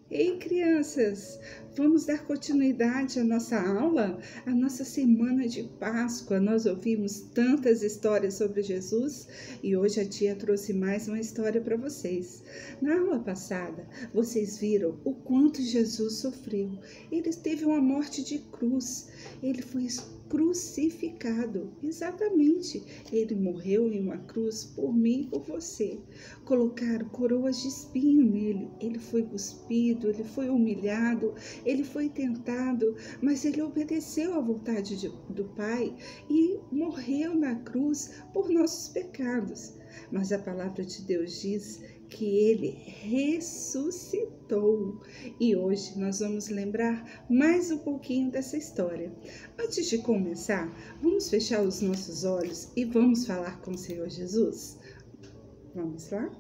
Ei, crianças, vamos dar continuidade à nossa aula, à nossa semana de Páscoa. Nós ouvimos tantas histórias sobre Jesus e hoje a tia trouxe mais uma história para vocês. Na aula passada, vocês viram o quanto Jesus sofreu. Ele teve uma morte de cruz, ele foi crucificado, exatamente. Ele morreu em uma cruz por mim e por você. Colocaram coroas de espinho nele, ele foi cuspido, ele foi humilhado, ele foi tentado, mas ele obedeceu à vontade do Pai e morreu na cruz por nossos pecados. Mas a palavra de Deus diz que ele ressuscitou. E hoje nós vamos lembrar mais um pouquinho dessa história. Antes de começar, vamos fechar os nossos olhos e vamos falar com o Senhor Jesus? Vamos lá?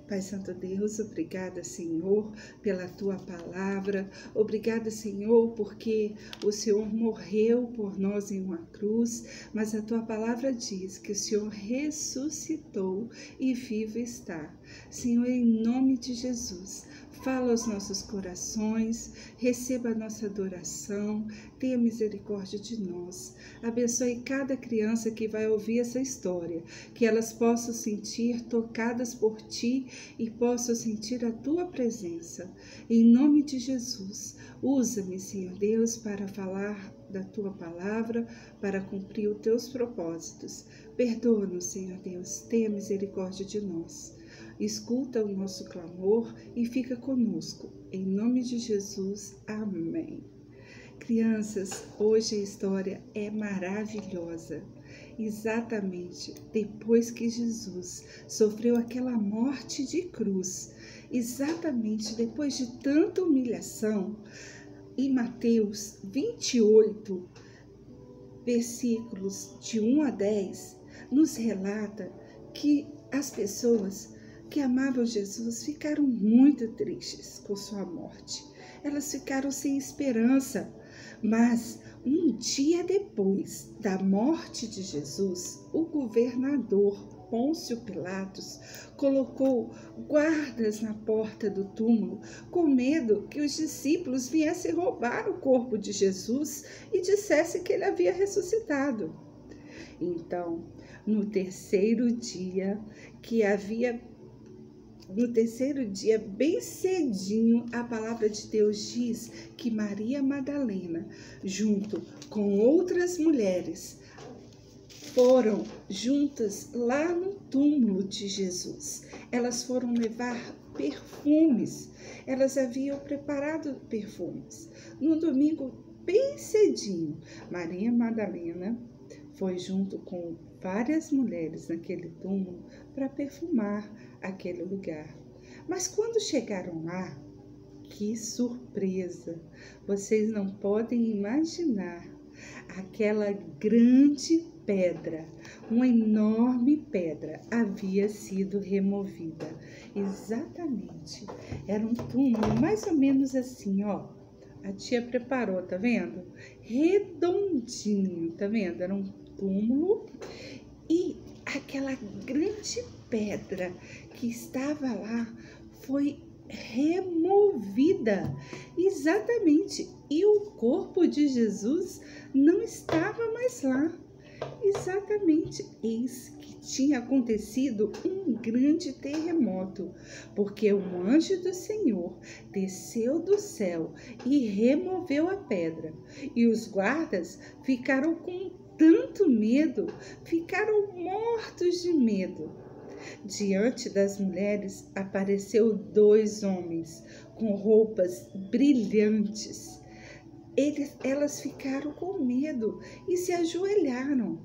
Pai Santo Deus, obrigada, Senhor, pela Tua palavra. Obrigada, Senhor, porque o Senhor morreu por nós em uma cruz, mas a Tua palavra diz que o Senhor ressuscitou e vivo está. Senhor, em nome de Jesus, fala aos nossos corações, receba a nossa adoração, tenha misericórdia de nós. Abençoe cada criança que vai ouvir essa história, que elas possam sentir tocadas por Ti e possam sentir a Tua presença. Em nome de Jesus, usa-me, Senhor Deus, para falar da Tua palavra, para cumprir os Teus propósitos. Perdoa-nos, Senhor Deus, tenha misericórdia de nós. Escuta o nosso clamor e fica conosco. Em nome de Jesus, amém. Crianças, hoje a história é maravilhosa. Exatamente depois que Jesus sofreu aquela morte de cruz, exatamente depois de tanta humilhação, em Mateus 28, versículos de 1 a 10, nos relata que as pessoas que amavam Jesus ficaram muito tristes com sua morte. Elas ficaram sem esperança. Mas um dia depois da morte de Jesus, o governador Pôncio Pilatos colocou guardas na porta do túmulo com medo que os discípulos viessem roubar o corpo de Jesus e dissessem que ele havia ressuscitado. Então, no terceiro dia, bem cedinho, a palavra de Deus diz que Maria Madalena, junto com outras mulheres, foram juntas lá no túmulo de Jesus. Elas foram levar perfumes. Elas haviam preparado perfumes. No domingo, bem cedinho, Maria Madalena foi junto com várias mulheres naquele túmulo para perfumar aquele lugar. Mas quando chegaram lá, que surpresa! Vocês não podem imaginar aquela grande pedra, uma enorme pedra havia sido removida. Exatamente, era um túmulo mais ou menos assim, ó. A tia preparou, tá vendo? Redondinho, tá vendo? Era um túmulo e aquela grande pedra que estava lá foi removida. Exatamente. E o corpo de Jesus não estava mais lá. Exatamente. Eis que tinha acontecido um grande terremoto, porque o anjo do Senhor desceu do céu e removeu a pedra. E os guardas ficaram com tanto medo, ficaram mortos de medo. Diante das mulheres apareceu 2 homens com roupas brilhantes. Elas ficaram com medo e se ajoelharam,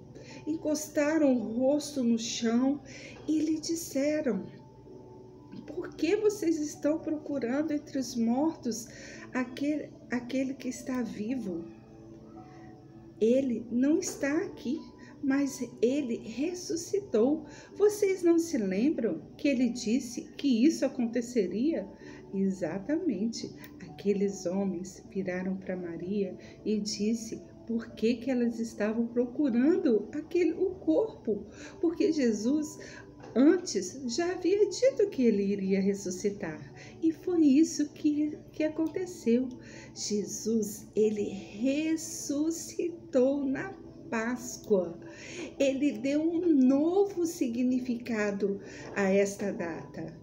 encostaram o rosto no chão e lhe disseram: por que vocês estão procurando entre os mortos aquele que está vivo? Ele não está aqui, mas ele ressuscitou. Vocês não se lembram que ele disse que isso aconteceria? Exatamente. Aqueles homens viraram para Maria e disse por que elas estavam procurando o corpo. Porque Jesus antes já havia dito que ele iria ressuscitar. E foi isso que aconteceu. Jesus, ele ressuscitou na Páscoa. Ele deu um novo significado a esta data.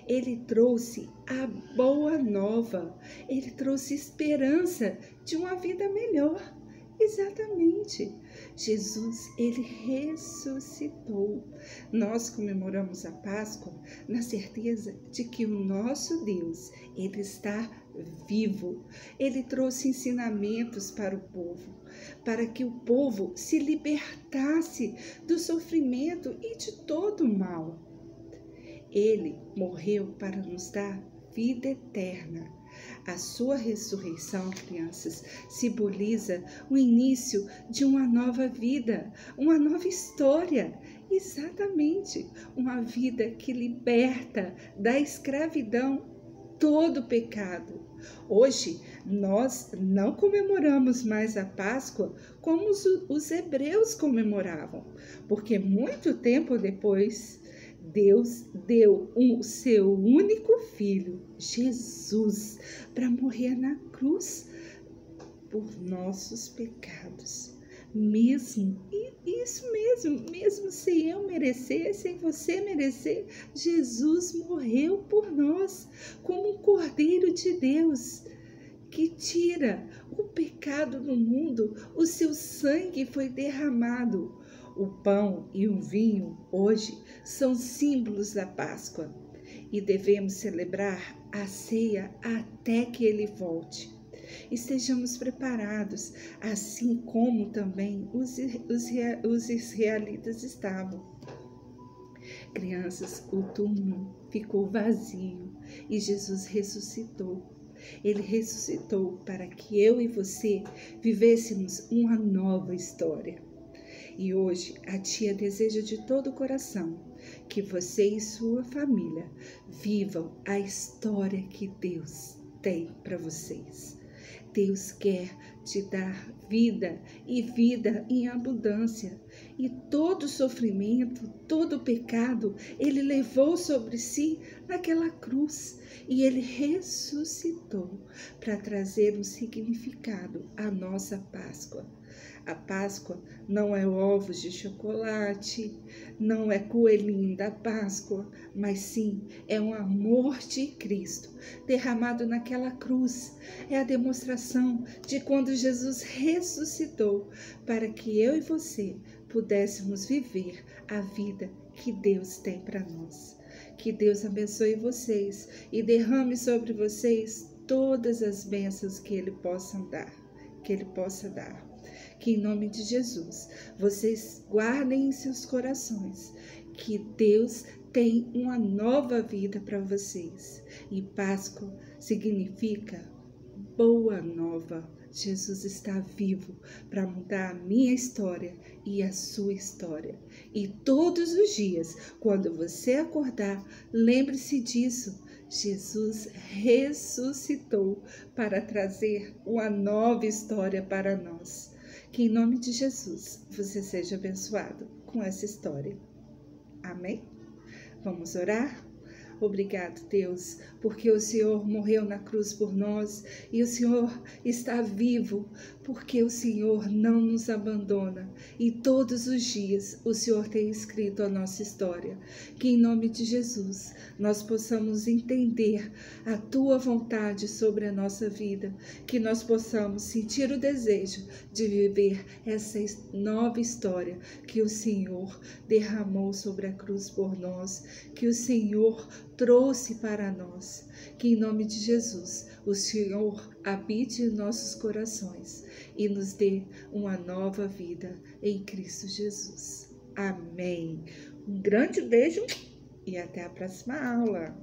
Ele trouxe a boa nova, ele trouxe esperança de uma vida melhor. Exatamente. Jesus, ele ressuscitou. Nós comemoramos a Páscoa na certeza de que o nosso Deus, ele está vivo. Ele trouxe ensinamentos para o povo, para que o povo se libertasse do sofrimento e de todo o mal. Ele morreu para nos dar vida eterna. A sua ressurreição, crianças, simboliza o início de uma nova vida, uma nova história. Exatamente, uma vida que liberta da escravidão todo o pecado. Hoje, nós não comemoramos mais a Páscoa como os hebreus comemoravam, porque muito tempo depois, Deus deu o seu único filho, Jesus, para morrer na cruz por nossos pecados. Isso mesmo sem eu merecer, sem você merecer, Jesus morreu por nós como um Cordeiro de Deus que tira o pecado do mundo. O seu sangue foi derramado. O pão e o vinho hoje são símbolos da Páscoa e devemos celebrar a ceia até que ele volte. Estejamos preparados, assim como também os israelitas estavam. Crianças, o túmulo ficou vazio e Jesus ressuscitou. Ele ressuscitou para que eu e você vivêssemos uma nova história. E hoje a tia deseja de todo o coração que você e sua família vivam a história que Deus tem para vocês. Deus quer te dar vida e vida em abundância. E todo sofrimento, todo pecado, Ele levou sobre si naquela cruz. E Ele ressuscitou para trazer um significado à nossa Páscoa. A Páscoa não é ovos de chocolate, não é coelhinho da Páscoa, mas sim é um amor de Cristo derramado naquela cruz. É a demonstração de quando Jesus ressuscitou para que eu e você pudéssemos viver a vida que Deus tem para nós. Que Deus abençoe vocês e derrame sobre vocês todas as bênçãos que Ele possa dar. Que em nome de Jesus, vocês guardem em seus corações que Deus tem uma nova vida para vocês. E Páscoa significa boa nova. Jesus está vivo para mudar a minha história e a sua história. E todos os dias, quando você acordar, lembre-se disso. Jesus ressuscitou para trazer uma nova história para nós. Que em nome de Jesus você seja abençoado com essa história. Amém? Vamos orar? Obrigado, Deus, porque o Senhor morreu na cruz por nós e o Senhor está vivo, porque o Senhor não nos abandona e todos os dias o Senhor tem escrito a nossa história. Que em nome de Jesus nós possamos entender a Tua vontade sobre a nossa vida, que nós possamos sentir o desejo de viver essa nova história que o Senhor derramou sobre a cruz por nós, que o Senhor trouxe para nós. Que em nome de Jesus o Senhor habite em nossos corações e nos dê uma nova vida em Cristo Jesus. Amém. Um grande beijo e até a próxima aula.